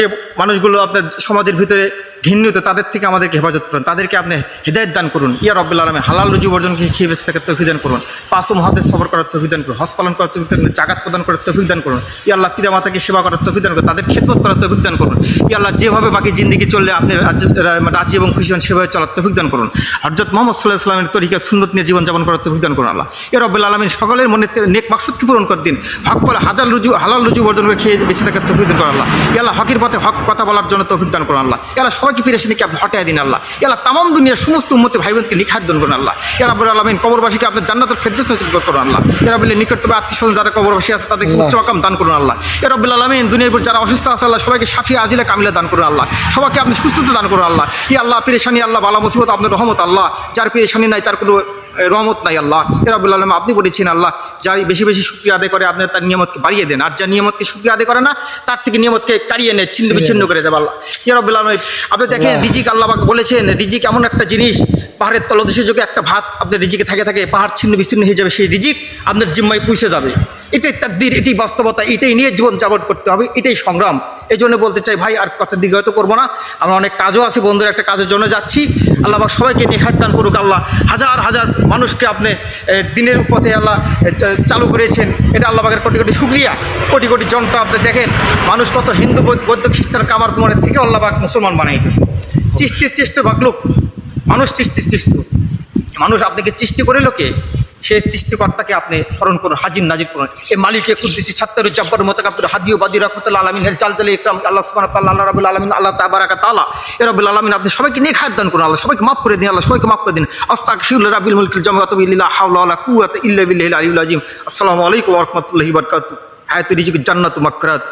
যে মানুষগুলো আপনার সমাজের ভিতরে ঘৃণিত, তাদের থেকে আমাদেরকে হেফাজত করুন, তাদেরকে আপনি হেদায়েত দান করুন। ইয়া রব্বুল আলামিন হালাল রুজি বর্জনকে খেয়ে বেঁচে থাকার তৌফিক দান করুন। পাঁচ মহাদেশ সবর করার তৌফিক দান করুন, হজ পালন করার তৌফিক দান করুন, জাকাত প্রদান করার তৌফিক দান করুন। ইয়া আল্লাহ পিতা মাতাকে সেবা করার তৌফিক দান করুন, তাদের খেদমত করার তৌফিক দান করুন। ইয়া আল্লাহ যেভাবে বাকি জিন্দেগি চললে আপনি রাজি এবং খুশি হন সেভাবে চলার তৌফিক দান করুন। হযরত মুহাম্মদ সাল্লাল্লাহু আলাইহি ওয়াসাল্লামের তরিকা সুন্নত নিয়ে জীবনযাপন করার তৌফিক দান করুন আল্লাহ। ইয়া রব্বুল আলামিন সকলের মনে নেক মাকসুদকে পূরণ করে দিন। হক বলে হালাল রুজি বর্জন করে খেয়ে বেঁচে থাকার তৌফিক দান করুন আল্লাহ। ইয়া আল্লাহ হকের পথে হক কথা বলার জন্য তৌফিক দান করুন আল্লাহ। ইয়া আল্লাহ সবাইকে পেরেশানিকে আপনি হটায় দিন আল্লাহ। ইয়া আল্লাহ তামাম দুনিয়ার সমস্ত উম্মতে ভাই বোনকে নিখাত দান করুন আল্লাহ। ইয়া রব্বুল আলামিন কবরবাসীকে আপনি জান্নাতুল ফেরদৌস নসিব করুন আল্লাহ। ইয়া রব্বুল নিকটতম আত্মীয়স্বজন যারা কবরবাসী আছে তাদেরকে উচ্চ মাকাম দান করুন আল্লাহ। ইয়া রব্বুল আলামিন দুনিয়ার উপর যারা অসুস্থ আছে আল্লাহ সবাইকে শাফিয়া আজিলা কামিলা দান করুন আল্লাহ। সবাইকে আপনি সুস্থতা দান করুন আল্লাহ। ইয়া আল্লাহ পেরেশানি আল্লাহ বালা মুসিবত আপনার রহমত আল্লাহ, যার পেরেশানি নাই তার কোনো রহমত নাই আল্লাহ। ইয়া রব্বুল আলামিন আপনি বলেছেন আল্লাহ যার বেশি বেশি শুকরিয়া আদায় করে আপনার তার নিয়ামতকে বাড়িয়ে দেন, আর যার নিয়ামতকে শুকরিয়া আদায় করে না তার থেকে নিয়ামতকে কাড়িয়ে নেয়, ছিন্ন বিচ্ছিন্ন করে যাবে আল্লাহ। ইয়া রব্বুল আলামিন আপনি দেখেন রিজিক আল্লাহ পাক বলেছেন রিজিক এমন একটা জিনিস, পাহাড়ের তলদেশে যোগে একটা ভাত আপনার রিজিকে থাকে পাহাড় ছিন্ন বিচ্ছিন্ন হয়ে যাবে, সেই রিজিক আপনার জিম্মায় পৌঁছে যাবে। এটাই তাকদীর, এটাই বাস্তবতা, এটাই নিয়ে জীবন যাপন করতে হবে, এটাই সংগ্রাম। এই জন্য বলতে চাই ভাই আর কথার দিকে হয়তো করবো না, আমার অনেক কাজও আছে, বন্ধুর একটা কাজের জন্য যাচ্ছি। আল্লাহ পাক সবাইকে নেখাত দান করুক আল্লাহ। হাজার হাজার মানুষকে আপনি দিনের পথে আল্লাহ চালু করেছেন, এটা আল্লাহ পাকের কোটি কোটি শুকরিয়া। কোটি কোটি জনতা আপনি দেখেন মানুষ কত হিন্দু বৌদ্ধ খ্রিস্টান কামার কুমারের থেকে আল্লাহ পাক মুসলমান বানিয়ে দিয়েছে। চেষ্ট ভাগ লোক মানুষ চেষ্ট মানুষ আপনাকে সৃষ্টি করে লোকে, সেই সৃষ্টিকর্তাকে আপনি স্মরণ করুন, হাজির নাজির করুন। এই মালিকে কুদ্দিসি ছাত্তারুল জাব্বার মোতাকাব্বির হাদিউ বাদি রাহমাতুল আলামিন এর জালজালে ইকরাম আল্লাহ সুবহানাহু ওয়া তাআলা আল্লাহ রাব্বুল আলামিন আল্লাহ তাবারাকা তাআলা ইয়া রাব্বুল আলামিন আপনি সবাইকে নেক হায়াত দান করুন আল্লাহ, সবাইকে মাফ করে দিন আল্লাহ, সবাইকে মাফ করে দিন। আস্তাগফিরুল্লাহ রাব্বিল মুলকিল জামি ওয়া আতুবু ইলাইহি লা হাওলা ওয়া লা কুওয়াতা ইল্লা বিল্লাহিল আলিয়্যিল আযীম। আসসালামু আলাইকুম ওয়া রাহমাতুল্লাহি ওয়া বারাকাতুহু। হায়াতুর রিজিক জান্নাতু মাগফিরাত।